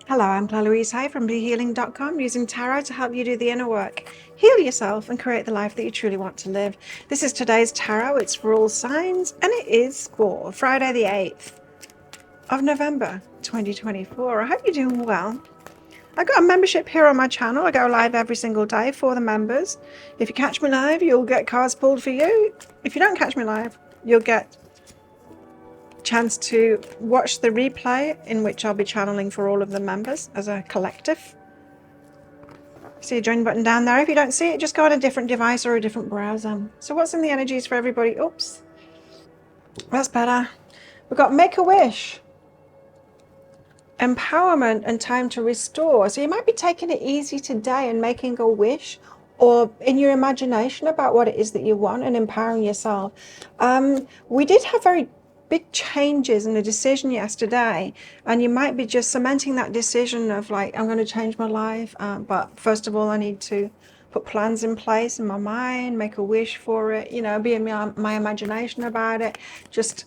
Hello, I'm Claire Louise Hay from BeHealing.com, using tarot to help you do the inner work, heal yourself, and create the life that you truly want to live. This is today's tarot. It's for all signs, and it is for Friday the 8th of November 2024. I hope you're doing well. I've got a membership here on my channel. I go live every single day for the members. If you catch me live, you'll get cards pulled for you. If you don't catch me live, you'll get chance to watch the replay in which I'll be channeling for all of the members as a collective. See a join button down there. If you don't see it, just go on a different device or a different browser. So what's in the energies for everybody? Oops, that's better. We've got make a wish, empowerment, and time to restore. So you might be taking it easy today and making a wish, or in your imagination about what it is that you want and empowering yourself. We did have very big changes in a decision yesterday, and you might be just cementing that decision of like, I'm going to change my life, but first of all I need to put plans in place in my mind, make a wish for it, be in my imagination about it. Just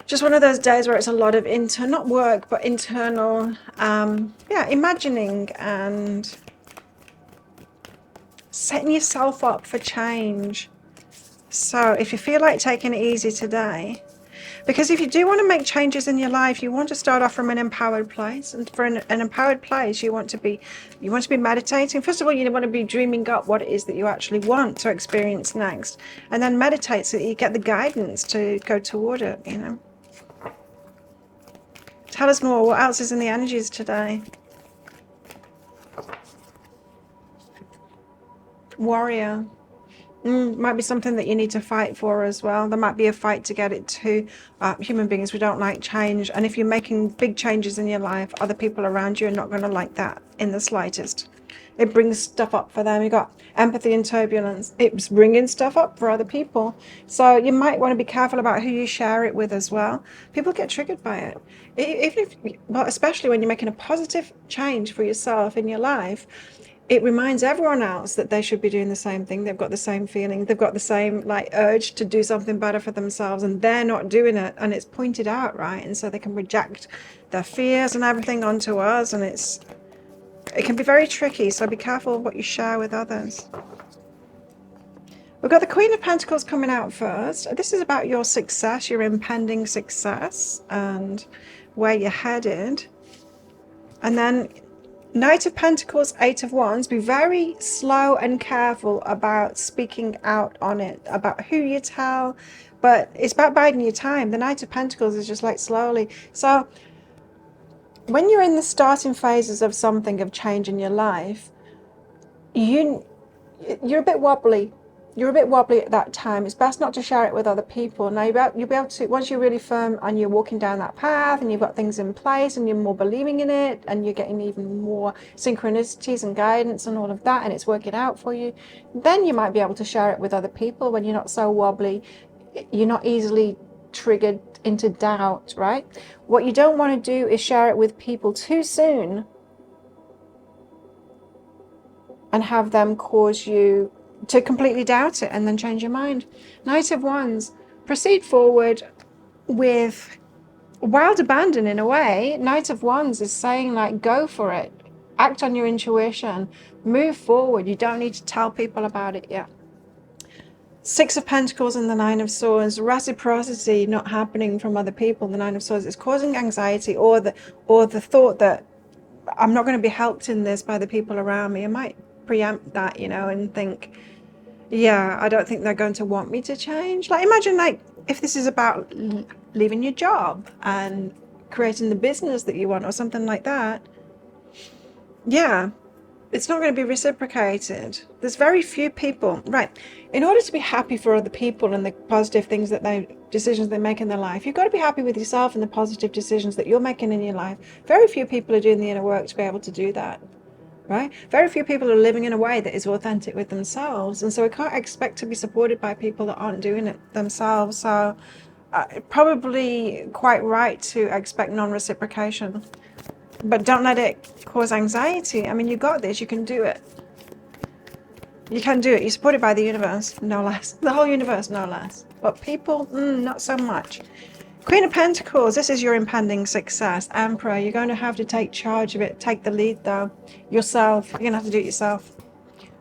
one of those days where it's a lot of not work, but internal, imagining and setting yourself up for change. So if you feel like taking it easy today, because if you do want to make changes in your life, you want to start off from an empowered place. And for an empowered place, you want to be meditating. First of all, you want to be dreaming up what it is that you actually want to experience next. And then meditate so that you get the guidance to go toward it, Tell us more. What else is in the energies today? Warrior. Might be something that you need to fight for as well. There might be a fight to get it to. Human beings, we don't like change. And if you're making big changes in your life, other people around you are not going to like that in the slightest. It brings stuff up for them. You got empathy and turbulence. It's bringing stuff up for other people. So you might want to be careful about who you share it with as well. People get triggered by it. Especially when you're making a positive change for yourself in your life, it reminds everyone else that they should be doing the same thing. They've got the same feeling. They've got the same urge to do something better for themselves, and they're not doing it. And it's pointed out, right? And so they can project their fears and everything onto us, and it can be very tricky. So be careful what you share with others. We've got the Queen of Pentacles coming out first. This is about your success, your impending success, and where you're headed. And then Knight of Pentacles, Eight of Wands. Be very slow and careful about speaking out on it, about who you tell, but it's about biding your time. The Knight of Pentacles is just like slowly. So when you're in the starting phases of something, of change in your life, you're a bit wobbly. You're a bit wobbly at that time. It's best not to share it with other people. Now you'll be able to, once you're really firm and you're walking down that path and you've got things in place and you're more believing in it and you're getting even more synchronicities and guidance and all of that, and it's working out for you, then you might be able to share it with other people when you're not so wobbly. You're not easily triggered into doubt, right? What you don't want to do is share it with people too soon and have them cause you to completely doubt it and then change your mind. Knight of Wands, proceed forward with wild abandon in a way. Knight of Wands is saying, like, go for it. Act on your intuition. Move forward. You don't need to tell people about it yet. Six of Pentacles and the Nine of Swords. Reciprocity not happening from other people. The Nine of Swords is causing anxiety, or the thought that I'm not going to be helped in this by the people around me. I might preempt that, and think, yeah, I don't think they're going to want me to change. Like, imagine, like, if this is about leaving your job and creating the business that you want or something like that. Yeah, it's not going to be reciprocated. There's very few people, right? In order to be happy for other people and the positive things decisions they make in their life, you've got to be happy with yourself and the positive decisions that you're making in your life. Very few people are doing the inner work to be able to do that. Right? Very few people are living in a way that is authentic with themselves, and so we can't expect to be supported by people that aren't doing it themselves. So probably quite right to expect non-reciprocation, but don't let it cause anxiety. I mean, you got this. You can do it. You can do it. You're supported by the universe, no less. The whole universe, no less. But people, not so much. Queen of Pentacles, this is your impending success. Emperor, you're going to have to take charge of it. Take the lead though. Yourself. You're going to have to do it yourself.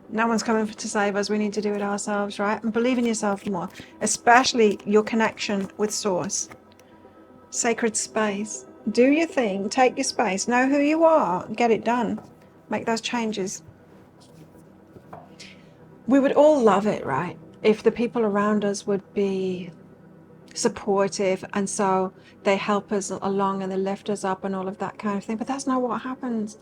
No one's coming to save us. We need to do it ourselves, right? And believe in yourself more, especially your connection with Source. Sacred space. Do your thing. Take your space. Know who you are. Get it done. Make those changes. We would all love it, right? If the people around us would be supportive, and so they help us along and they lift us up and all of that kind of thing. But that's not what happens.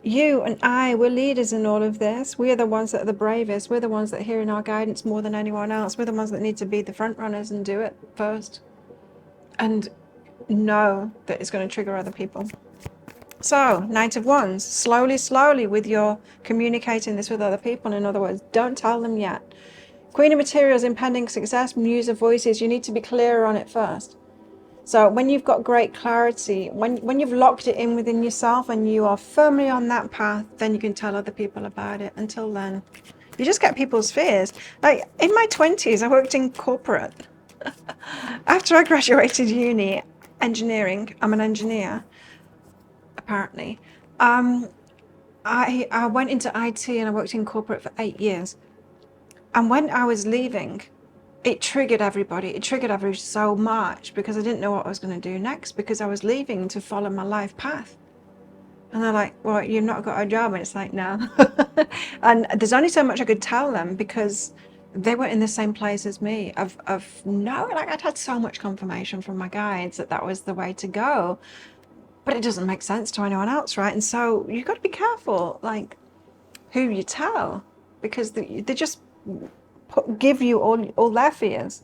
You and I, we're leaders in all of this. We're the ones that are the bravest. We're the ones that are hearing our guidance more than anyone else. We're the ones that need to be the front runners and do it first. And know that it's going to trigger other people. So, Knight of Wands, slowly with your communicating this with other people. In other words, don't tell them yet. Queen of Materials, impending success, Muse of Voices, you need to be clearer on it first. So when you've got great clarity, when you've locked it in within yourself and you are firmly on that path, then you can tell other people about it. Until then, you just get people's fears. Like in my 20s, I worked in corporate. After I graduated uni, engineering, I'm an engineer, apparently. I went into IT and I worked in corporate for 8 years. And when I was leaving, it triggered everybody. It triggered everybody so much because I didn't know what I was going to do next, because I was leaving to follow my life path. And they're like, well, you've not got a job. And it's like, no. And there's only so much I could tell them because they were in the same place as me. I'd had so much confirmation from my guides that that was the way to go. But it doesn't make sense to anyone else, right? And so you've got to be careful, like, who you tell, because they just give you all their fears.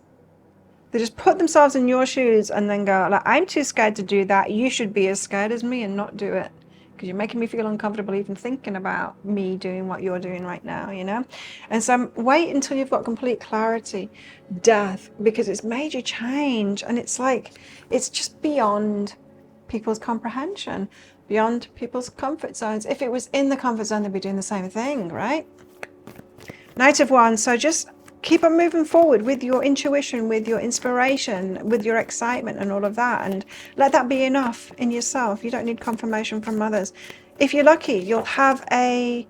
They just put themselves in your shoes and then go, like, I'm too scared to do that. You should be as scared as me and not do it, because you're making me feel uncomfortable even thinking about me doing what you're doing right now, you know? And so wait until you've got complete clarity. Death, because it's major change, and it's like, it's just beyond people's comprehension, beyond people's comfort zones. If it was in the comfort zone, they'd be doing the same thing, right? Knight of Wands, so just keep on moving forward with your intuition, with your inspiration, with your excitement and all of that, and let that be enough in yourself. You don't need confirmation from others. If you're lucky, you'll have a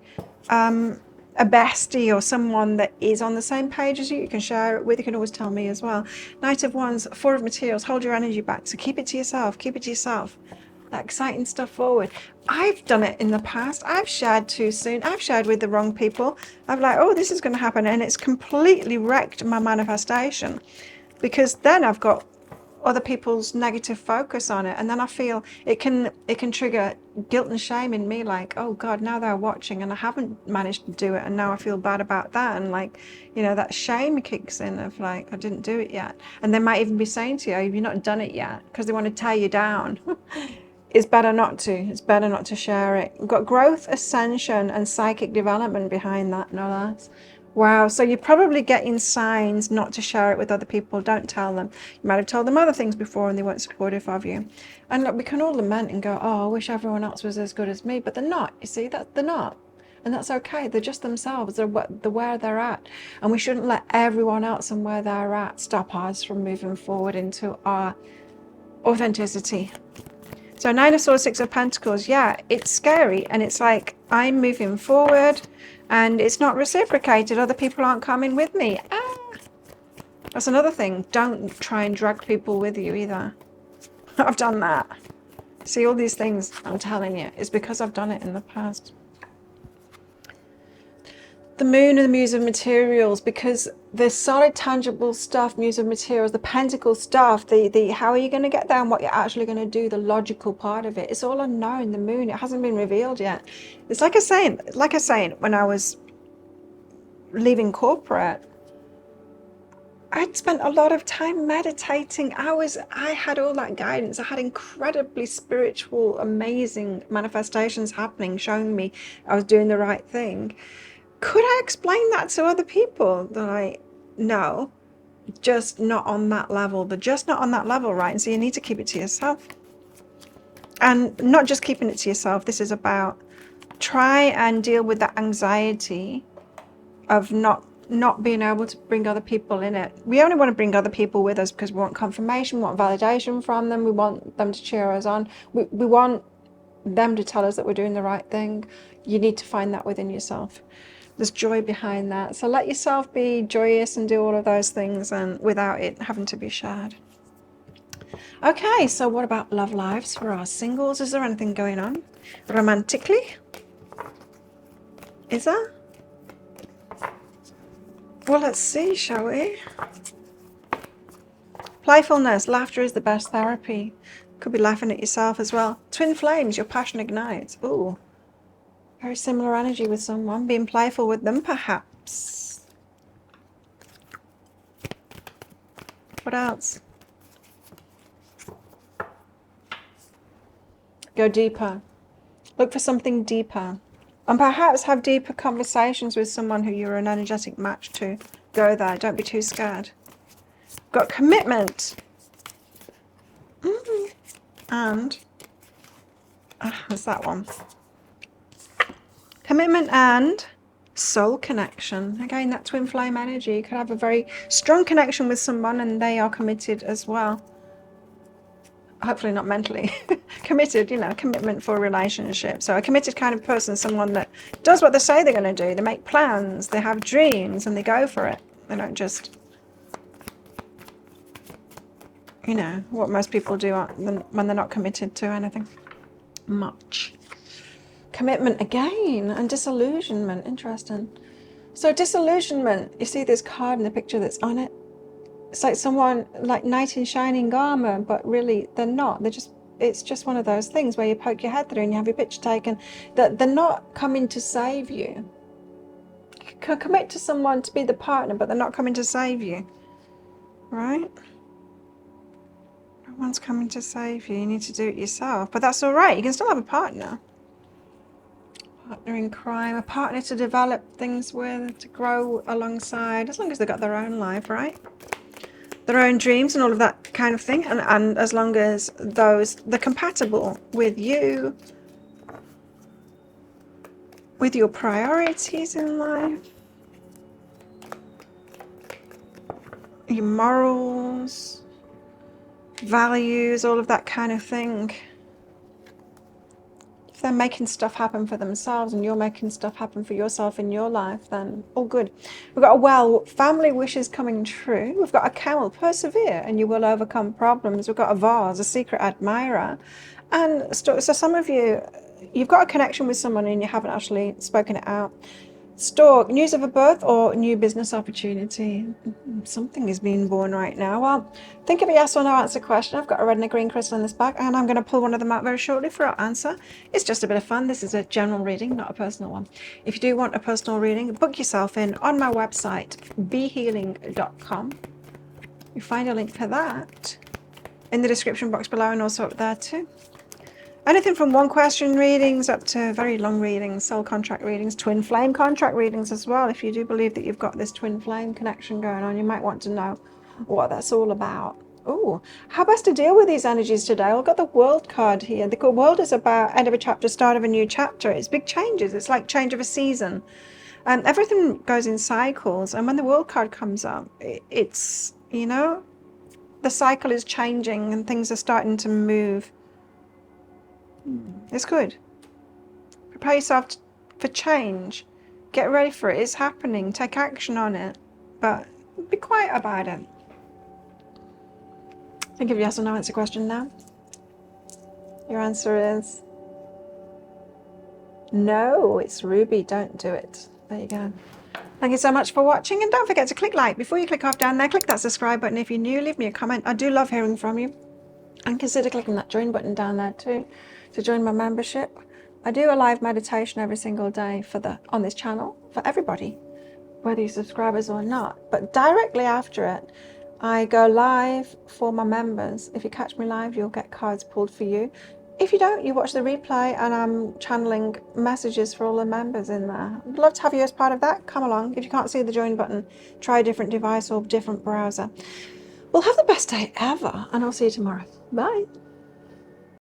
bestie or someone that is on the same page as you. You can share it with. You can always tell me as well. Knight of Wands, Four of Materials, hold your energy back. So keep it to yourself. Keep it to yourself. That exciting stuff forward. I've done it in the past. I've shared too soon. I've shared with the wrong people. I'm like, oh, this is going to happen, and it's completely wrecked my manifestation, because then I've got other people's negative focus on it, and then I feel it can trigger guilt and shame in me, like, oh God, now they're watching and I haven't managed to do it, and now I feel bad about that, and like, you know, that shame kicks in of like, I didn't do it yet. And they might even be saying to you, oh, you've not done it yet, because they want to tear you down. It's better not to. It's better not to share it. We've got growth, ascension, and psychic development behind that, no less. Wow, so you're probably getting signs not to share it with other people. Don't tell them. You might have told them other things before and they weren't supportive of you. And look, we can all lament and go, oh, I wish everyone else was as good as me, but they're not. You see, that they're not. And that's okay. They're just themselves. They're where they're at. And we shouldn't let everyone else and where they're at stop us from moving forward into our authenticity. So Nine of Swords, Six of Pentacles, yeah, it's scary, and it's like, I'm moving forward and it's not reciprocated. Other people aren't coming with me. That's another thing. Don't try and drag people with you either. I've done that. See, all these things I'm telling you, it's because I've done it in the past. The Moon and the Muse of Materials, because the solid, tangible stuff, Muse of Materials, the pentacle stuff, the how are you going to get there and what you're actually going to do, the logical part of it, it's all unknown. The moon, it hasn't been revealed yet. It's like I was saying, when I was leaving corporate, I'd spent a lot of time meditating. I had all that guidance. I had incredibly spiritual, amazing manifestations happening, showing me I was doing the right thing. Could I explain that to other people? They're like, no, just not on that level. They're just not on that level, right? And so you need to keep it to yourself. And not just keeping it to yourself. This is about try and deal with that anxiety of not not being able to bring other people in it. We only want to bring other people with us because we want confirmation, we want validation from them, we want them to cheer us on, we want them to tell us that we're doing the right thing. You need to find that within yourself. There's joy behind that. So let yourself be joyous and do all of those things, and without it having to be shared. Okay, so what about love lives for our singles? Is there anything going on romantically? Is there? Well, let's see, shall we? Playfulness, laughter is the best therapy. Could be laughing at yourself as well. Twin flames, your passion ignites. Ooh, very similar energy with someone. Being playful with them, perhaps. What else? Go deeper. Look for something deeper. And perhaps have deeper conversations with someone who you're an energetic match to. Go there. Don't be too scared. Got commitment. And what's that one? Commitment and soul connection. Again, that twin flame energy. You could have a very strong connection with someone and they are committed as well. Hopefully not mentally committed, you know, commitment for a relationship. So a committed kind of person, someone that does what they say they're going to do. They make plans, they have dreams, and they go for it. They don't just, you know, what most people do when they're not committed to anything much. Commitment again, and disillusionment. Interesting. So disillusionment, you see this card in the picture that's on it. It's like someone like knight in shining armor, but really they're not. It's just one of those things where you poke your head through and you have your picture taken. That they're not coming to save you. You can commit to someone to be the partner, but they're not coming to save you. Right? No one's coming to save you. You need to do it yourself. But that's all right. You can still have a partner. Partner in crime, a partner to develop things with, to grow alongside, as long as they've got their own life, right? Their own dreams and all of that kind of thing, and as long as they're compatible with you, with your priorities in life, your morals, values, all of that kind of thing. If they're making stuff happen for themselves and you're making stuff happen for yourself in your life, then all good. We've got a well, family wishes coming true. We've got a camel, persevere and you will overcome problems. We've got a vase, a secret admirer. And so some of you, you've got a connection with someone and you haven't actually spoken it out. Stork, news of a birth or new business opportunity. Something is being born right now. Well, think of a yes or no answer question. I've got a red and a green crystal in this bag, and I'm going to pull one of them out very shortly for our answer. It's just a bit of fun. This is a general reading, not a personal one. If you do want a personal reading, book yourself in on my website, behealing.com. You find a link for that in the description box below and also up there too. Anything from one question readings up to very long readings, soul contract readings, twin flame contract readings as well. If you do believe that you've got this twin flame connection going on, you might want to know what that's all about. Oh, how best to deal with these energies today? I've got the World card here. The World is about end of a chapter, start of a new chapter. It's big changes. It's like change of a season. And everything goes in cycles. And when the World card comes up, it's, you know, the cycle is changing and things are starting to move. It's good. Prepare yourself for change. Get ready for it. It's happening. Take action on it. But be quiet about it. Think of yes or no answer question now. Your answer is no. It's Ruby. Don't do it. There you go. Thank you so much for watching. And don't forget to click like. Before you click off down there, click that subscribe button. If you're new, leave me a comment. I do love hearing from you. And consider clicking that join button down there too, to join my membership. I do a live meditation every single day on this channel for everybody, whether you're subscribers or not. But directly after it, I go live for my members. If you catch me live, you'll get cards pulled for you. If you don't, you watch the replay and I'm channeling messages for all the members in there. I'd love to have you as part of that. Come along. If you can't see the join button, try a different device or different browser. We'll have the best day ever, and I'll see you tomorrow. Bye.